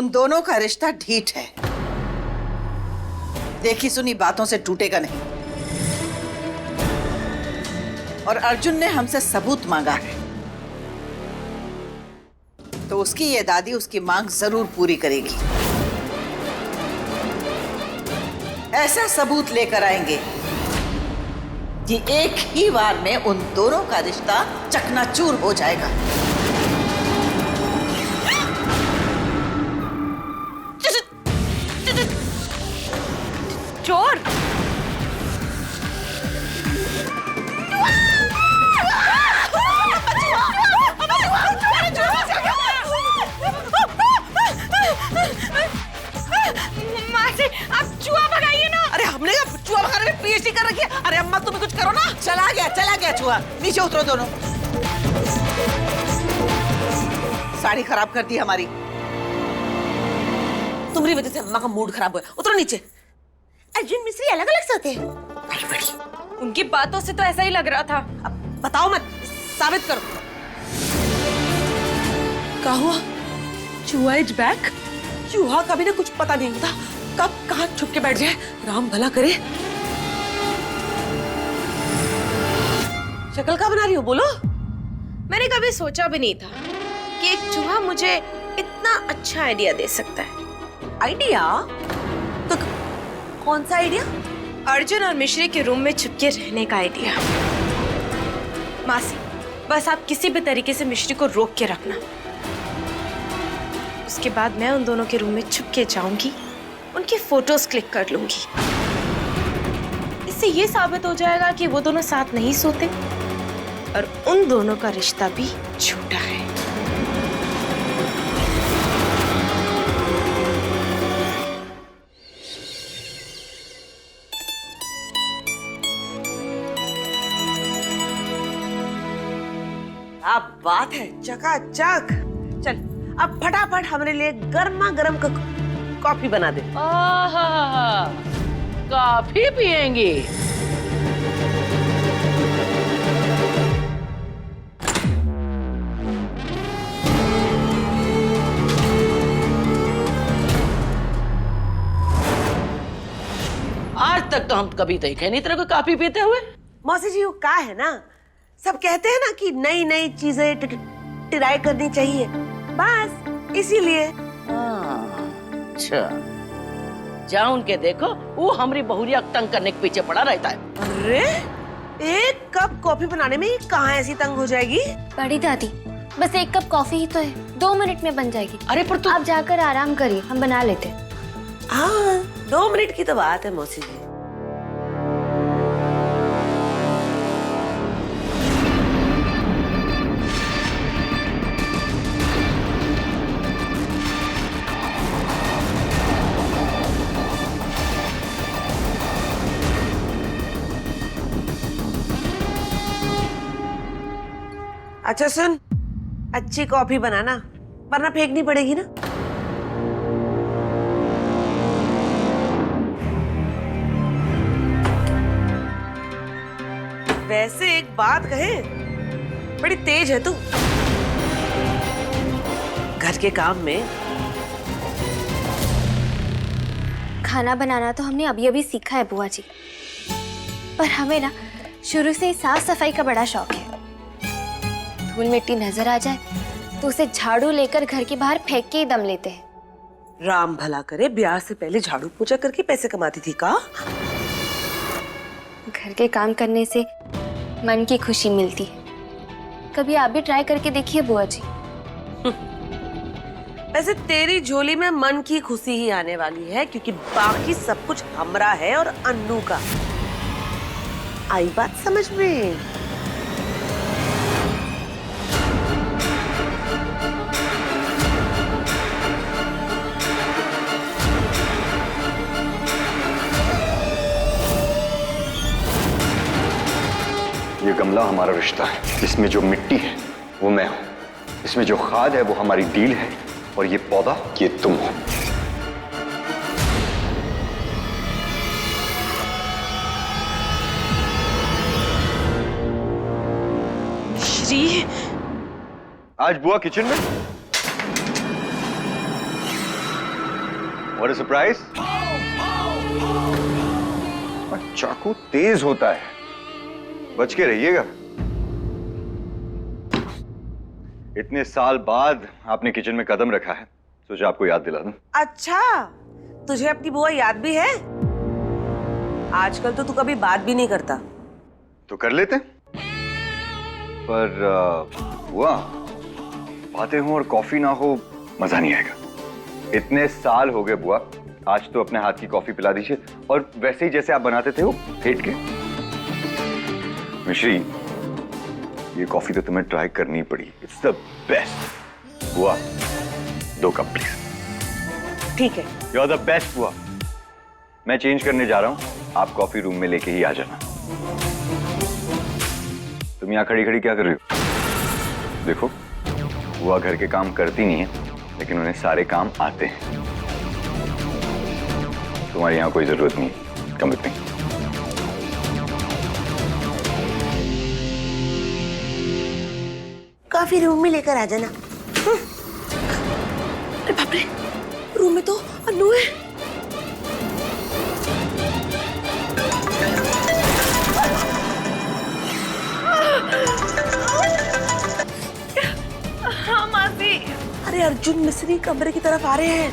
उन दोनों का रिश्ता ढीठ है, देखी सुनी बातों से टूटेगा नहीं। और अर्जुन ने हमसे सबूत मांगा है, तो उसकी ये दादी उसकी मांग जरूर पूरी करेगी। ऐसा सबूत लेकर आएंगे कि एक ही बार में उन दोनों का रिश्ता चकनाचूर हो जाएगा। चोर! मासी, आप चूहा भगाइए ना। अरे हमने चूहा भगाने में पीएचडी कर रखी है। अरे अम्मा तुम कुछ करो ना। चला गया चूहा। नीचे उतरो दोनों। साड़ी खराब कर दी हमारी। तुम्हारी वजह से अम्मा का मूड खराब हुआ। उतरो नीचे। अर्जुन मिश्री अलग अलग सोते हैं। बड़ी उनकी बातों से तो ऐसा ही लग रहा था। अब बताओ मत, साबित करो। क्या हुआ? चूहा इज बैक। चूहा कभी ना कुछ पता नहीं होता, कब कहाँ छुप के बैठ जाए। राम भला करे। शक्ल क्या बना रही हो, बोलो। मैंने कभी सोचा भी नहीं था कि एक चूहा मुझे इतना अच्छा आइडिया दे सकता है। आइडिया? तो कौन सा आइडिया? अर्जुन और मिश्री के रूम में छुपके रहने का आइडिया। मासी, बस आप किसी भी तरीके से मिश्री को रोक के रखना। उसके बाद मैं उन दोनों के रूम में छुप के जाऊंगी, उनकी फोटोज क्लिक कर लूंगी। इससे ये साबित हो जाएगा कि वो दोनों साथ नहीं सोते और उन दोनों का रिश्ता भी झूठा है। अब बात है, चकाचक। चल अब फटाफट हमारे लिए गर्मा गर्म कॉफी बना दे। आहा, कॉफी पियेंगी? आज तक तो हम कभी देखे नहीं तेरे को कॉफी पीते हुए। मौसी जी, वो क्या है ना, सब कहते हैं ना कि नई नई चीजें ट्राई करनी चाहिए, बस इसीलिए। अच्छा, जाओ उनके देखो, वो हमारी बहुरिया तंग करने के पीछे पड़ा रहता है। अरे एक कप कॉफी बनाने में कहाँ ऐसी तंग हो जाएगी? बड़ी दादी, बस एक कप कॉफी ही तो है, 2 मिनट में बन जाएगी। अरे पर तू आप जाकर आराम करिए, हम बना लेते हैं। हाँ, 2 मिनट की तो बात है मौसी जी। अच्छा सुन, अच्छी कॉफी बनाना, वरना फेंकनी पड़ेगी ना। वैसे एक बात कहे, बड़ी तेज है तू घर के काम में। खाना बनाना तो हमने अभी अभी सीखा है बुआ जी, पर हमें ना शुरू से ही साफ सफाई का बड़ा शौक है। धूल मिट्टी नजर आ जाए तो उसे झाड़ू लेकर घर के बाहर फेंक के ही दम लेते हैं। राम भला करे, ब्याह से पहले झाड़ू पोछा करके पैसे कमाती थी का? घर के काम करने से मन की खुशी मिलती है, कभी आप भी ट्राई करके देखिए बुआ जी। वैसे तेरी झोली में मन की खुशी ही आने वाली है, क्योंकि बाकी सब कुछ हमरा है और अन्नू का। आई बात समझ में? ये गमला हमारा रिश्ता है, इसमें जो मिट्टी है वो मैं हूं, इसमें जो खाद है वो हमारी डील है, और ये पौधा ये तुम हो। आज बुआ किचन में? What a surprise! चाकू तेज होता है, बच के रहिएगा। इतने साल बाद आपने किचन में कदम रखा है, सोचा आपको याद दिला दूं। अच्छा, तुझे अपनी बुआ याद भी है? आजकल तो तू कभी बात भी नहीं करता। तो कर लेते, पर बुआ बातें हो और कॉफी ना हो मजा नहीं आएगा। इतने साल हो गए बुआ, आज तो अपने हाथ की कॉफी पिला दीजिए, और वैसे ही जैसे आप बनाते थे वो फेंट के। मिश्री, ये कॉफी तो तुम्हें ट्राई करनी पड़ी। It's the best. बुआ 2 कप प्लीज। ठीक है। यू आर द बेस्ट बुआ। मैं चेंज करने जा रहा हूँ, आप कॉफी रूम में लेके ही आ जाना। तुम यहाँ खड़ी खड़ी क्या कर रही हो? देखो, बुआ घर के काम करती नहीं है, लेकिन उन्हें सारे काम आते हैं। तुम्हारी यहाँ कोई जरूरत नहीं, कम विथ मी। काफी रूम में लेकर आ जाना। अरे बाप रे, रूम में तो अन्नू है। हाँ मासी। अरे अर्जुन मिस्री कमरे की तरफ आ रहे हैं।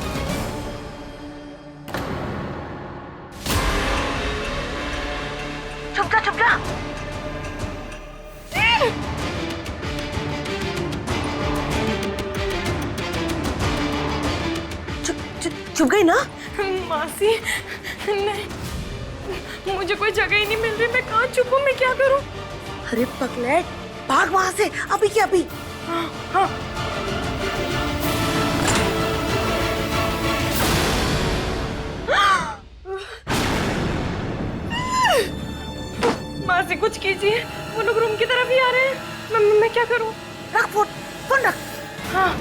चुप जा, चुप जा। चुप गई ना? मासी नहीं, मुझे कोई जगह ही नहीं मिल रही। मैं कहाँ छुपूं? मैं क्या करूं? अरे पगलेट, भाग वहां से अभी की अभी। हाँ। मासी कुछ कीजिए, वो लोग रूम की तरफ ही आ रहे हैं। मैं क्या करूं? रख फोन, फोन रख। हाँ।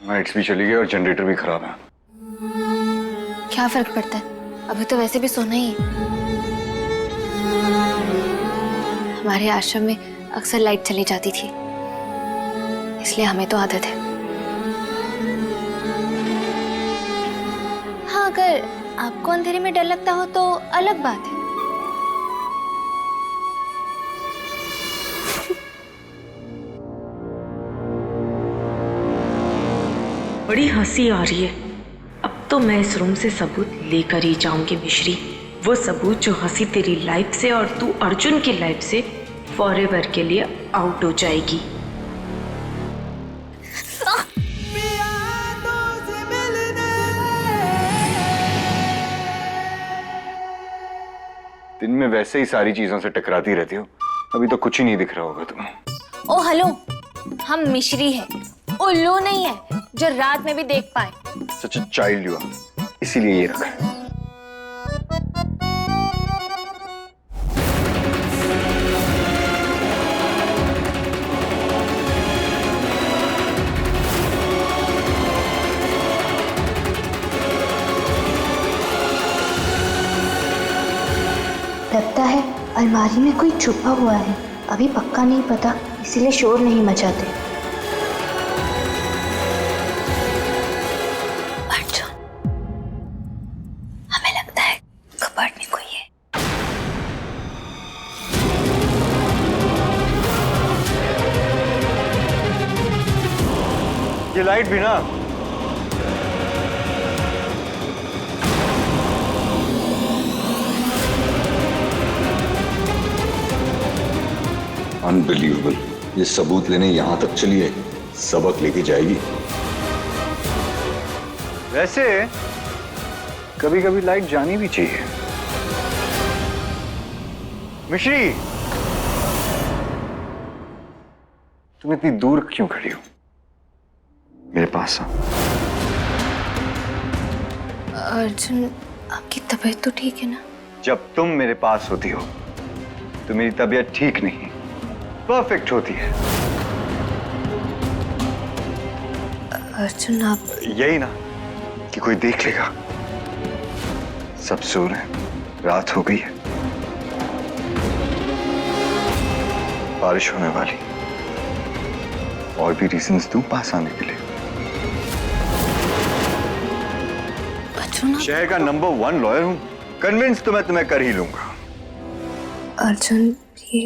लाइट्स भी चली गई और जनरेटर भी खराब है। क्या फर्क पड़ता है, अभी तो वैसे भी सोना ही है। हमारे आश्रम में अक्सर लाइट चली जाती थी, इसलिए हमें तो आदत है। हाँ, अगर आपको अंधेरे में डर लगता हो तो अलग बात है। बड़ी हंसी आ रही है। अब तो मैं इस रूम से सबूत लेकर ही जाऊंगी मिश्री। वो सबूत जो हंसी तेरी लाइफ से और तू अर्जुन की लाइफ से फॉरएवर के लिए आउट हो जाएगी। दिन में वैसे ही सारी चीजों से टकराती रहती हो, अभी तो कुछ ही नहीं दिख रहा होगा तुम्हें। ओ हेलो, हम मिश्री है, उल्लू नहीं है जो रात में भी देख पाए। सच अ चाइल्ड यू आर, इसीलिए ये रखा है। लगता है अलमारी में कोई छुपा हुआ है, अभी पक्का नहीं पता, इसीलिए शोर नहीं मचाते। अर्जुन, हमें लगता है कबर्ड में कोई है। ये लाइट भी ना, अनबिलीवेबल। ये सबूत लेने यहां तक चली है, सबक लेके जाएगी। वैसे कभी कभी लाइट जानी भी चाहिए। मिश्री, तुम इतनी दूर क्यों खड़ी हो? पास आ। अर्जुन, आपकी तबीयत तो ठीक है ना? जब तुम मेरे पास होती हो तो मेरी तबीयत ठीक नहीं, परफेक्ट होती है। अर्जुन, आप यही ना कि कोई देख लेगा। सब सो रहे हैं, रात हो गई है, बारिश होने वाली। और भी रीजंस दूं पास आने के लिए। अर्जुन, शहर का नंबर 1 लॉयर हूं, कन्विंस तो मैं तुम्हें कर ही लूंगा। अर्जुन, ये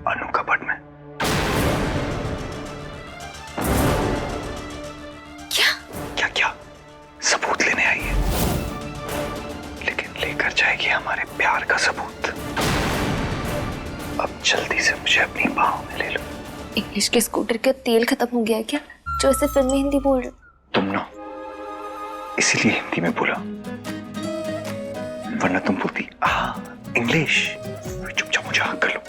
अनु कपट में। क्या? क्या क्या? सबूत लेने आई है, लेकिन लेकर जाएगी हमारे प्यार का सबूत। अब जल्दी से मुझे अपनी बाहों में ले लो। इंग्लिश के स्कूटर का तेल खत्म हो गया क्या, जो ऐसे फिल्मी हिंदी बोल रहे हो? तुम ना इसीलिए हिंदी में बोला, वरना तुम बोलती इंग्लिश। चुपचाप मुझे हक कर लो।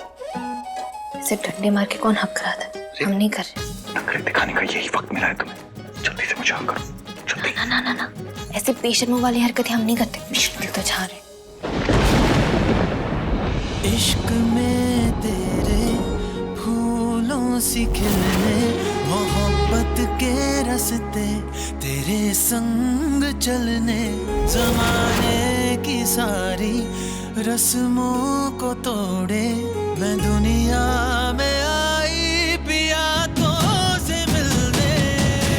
इसे डंडे मार के कौन हक करा था? हम नहीं कर रहे। नखरे दिखाने का यही वक्त मिला है तुम्हें। जल्दी से मुझे हक करो, जल्दी। ना ना ना ना, ऐसे बेशर्मों वाली हरकतें हम नहीं करते। दिल तो छा रहे। इश्क में तेरे फूलों सी खिलने, मोहब्बत के रास्ते तेरे संग चलने, जमाने की सारी रस्मों को तोड़े मैं दुनिया में आई पिया तो से मिलने,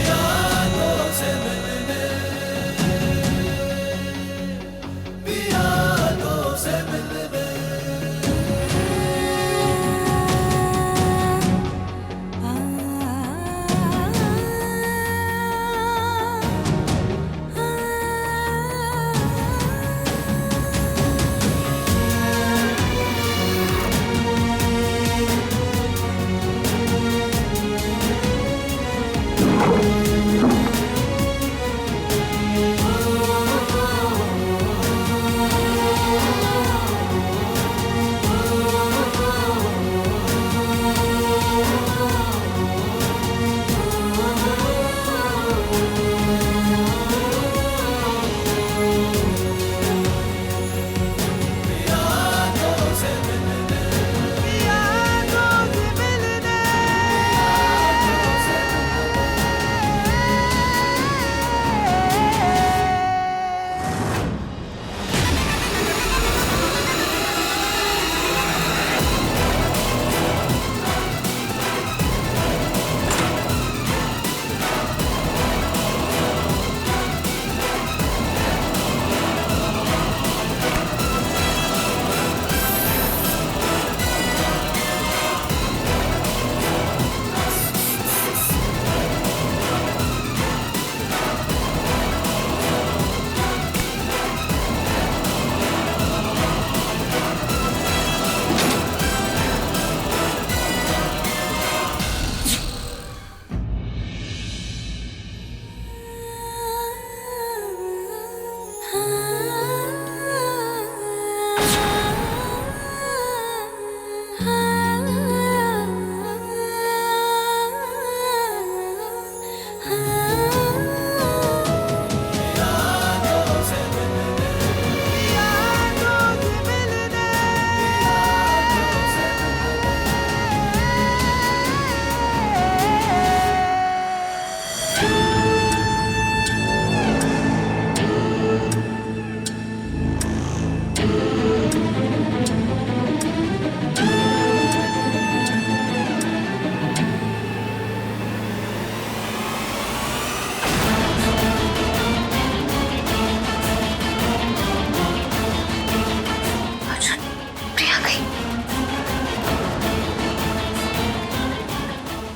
यादों से मिलने, पिया तो से मिलने।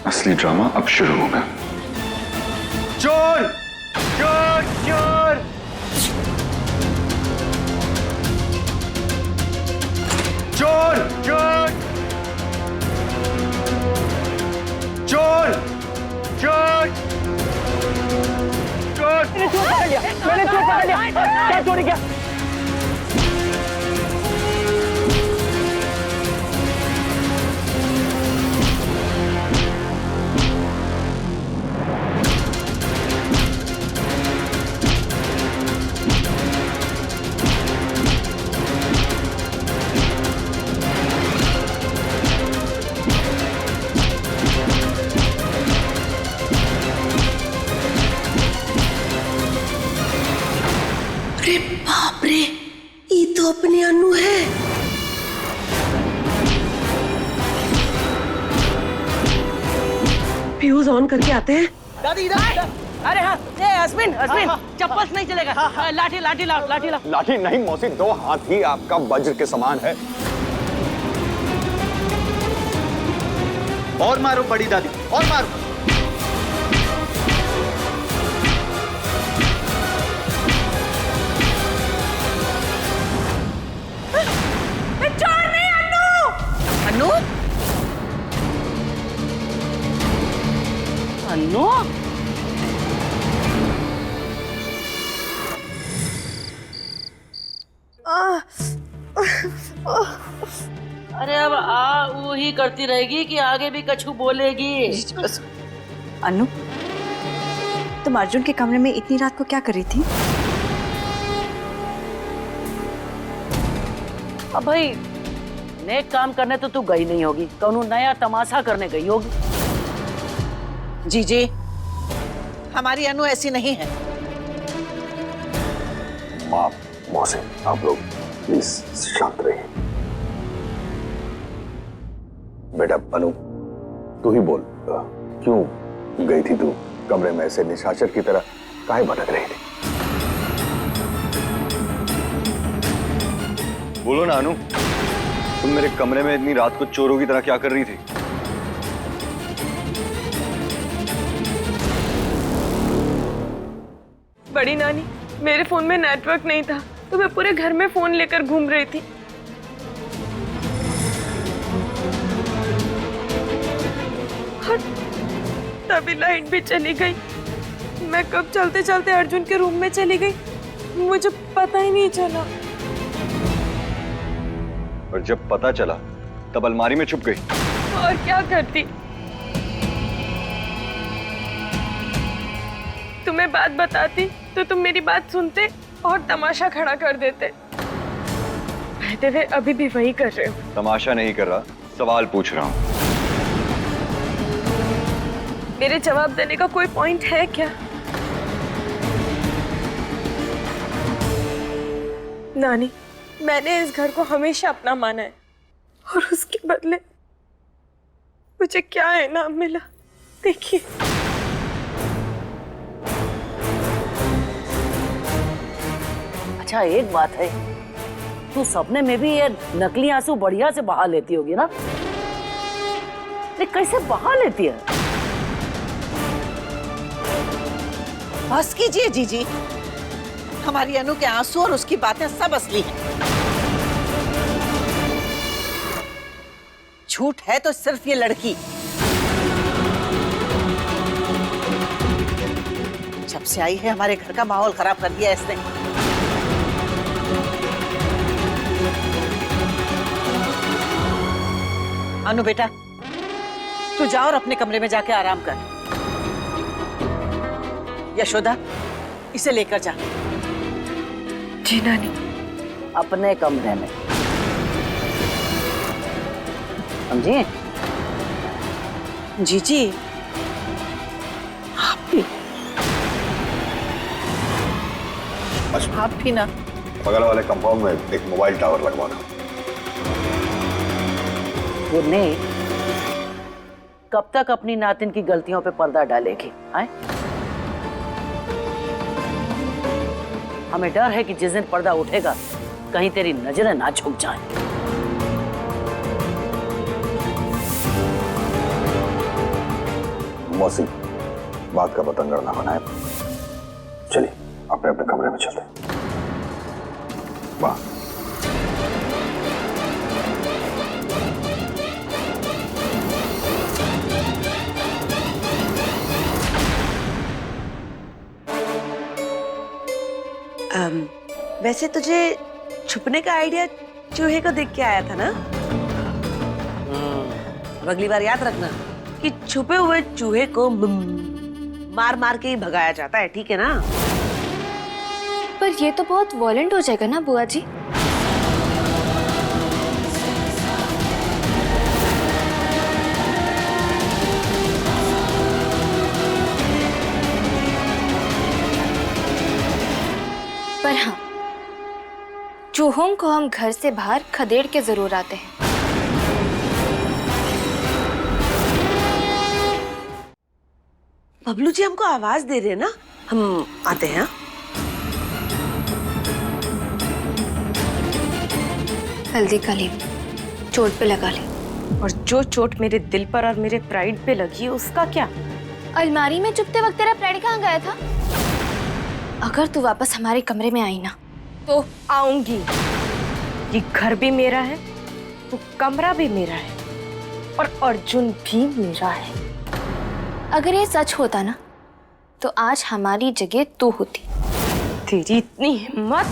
असली ड्रामा अब शुरू होगा। चोर चोर चोर चोर चोर चोर चोर चोर मैंने चोर पकड़ लिया, मैंने चोर पकड़ लिया। क्या चोरी किया? करके आते हैं। दादी अरे हाँ, ये हस्बैंड चप्पल से नहीं चलेगा। लाठी लाठी लाओ, लाठी लाओ। लाठी नहीं मौसी, 2 हाथ ही आपका वज्र के समान है। और मारो बड़ी दादी, और मारो। चोर नहीं अन्नू। अन्नू अन्नू अरे अब वो ही करती रहेगी कि आगे भी कछु बोलेगी? बस अनु, तुम अर्जुन के कमरे में इतनी रात को क्या कर रही थी? अब भाई नेक काम करने तो तू गई नहीं होगी, कौनो नया तमाशा करने गई होगी। जीजी, हमारी अनु ऐसी नहीं है। माँ मौसी, आप लोग प्लीज शांत रहिए। बेटा अनु, तू ही बोल, क्यों गई थी तू कमरे में ऐसे निशाचर की तरह काहे भटक रही थी? बोलो ना अनु, तुम मेरे कमरे में इतनी रात को चोरों की तरह क्या कर रही थी? बड़ी नानी, मेरे फोन में नेटवर्क नहीं था तो मैं पूरे घर में फोन लेकर घूम रही थी। और तभी लाइट भी चली गई। मैं कब चलते चलते अर्जुन के रूम में चली गई, मुझे पता ही नहीं चला। और जब पता चला तब अलमारी में छुप गई। और क्या करती? तुम्हें बात बताती तो तुम मेरी बात सुनते और तमाशा खड़ा कर देते। कहते हुए अभी भी वही कर रहे हो। तमाशा नहीं कर रहा, सवाल पूछ रहा हूँ। मेरे जवाब देने का कोई पॉइंट है क्या? नानी, मैंने इस घर को हमेशा अपना माना है और उसके बदले मुझे क्या इनाम मिला देखिए। अच्छा एक बात है, तू सपने में भी ये नकली आंसू बढ़िया से बहा लेती होगी ना? ये कैसे बहा लेती है? बस कीजिए जीजी, हमारी अनु के आंसू और उसकी बातें सब असली हैं। झूठ है तो सिर्फ ये लड़की। जब से आई है हमारे घर का माहौल खराब कर दिया इसने। अनु बेटा, तू जा और अपने कमरे में जाके आराम कर। यशोदा, इसे लेकर जा। जी नानी। अपने कमरे में, समझिए? जीजी, आप भी आप भी ना। बगल वाले कंपाउंड में एक मोबाइल टावर लगवाना। ने कब तक अपनी नातिन की गलतियों पे पर्दा डालेगी? आए? हमें डर है कि जिस दिन पर्दा उठेगा कहीं तेरी नजरें ना झुक जाएं। मौसी, बात का पतंगड़ ना बनाए। चलिए अपने अपने कमरे में चलते। वाह, वैसे तुझे छुपने का आइडिया चूहे को देख के आया था ना? अब अगली बार याद रखना कि छुपे हुए चूहे को मार मार के ही भगाया जाता है, ठीक है ना? पर ये तो बहुत वॉयलेंट हो जाएगा ना बुआ जी। पर हाँ, चूहों को हम घर से बाहर खदेड़ के जरूर आते हैं। बबलू जी हमको आवाज दे रहे हैं ना, हम आते हैं। हल्दी का लेप चोट पे लगा ले। और जो चोट मेरे दिल पर और मेरे प्राइड पे लगी है उसका क्या? अलमारी में चुपते वक्त तेरा प्राइड कहाँ गया था? अगर तू वापस हमारे कमरे में आई ना तो आऊंगी। ये घर भी मेरा है, वो कमरा भी मेरा है, और अर्जुन भी मेरा है। अगर ये सच होता ना तो आज हमारी जगह तू होती। तेरी इतनी हिम्मत!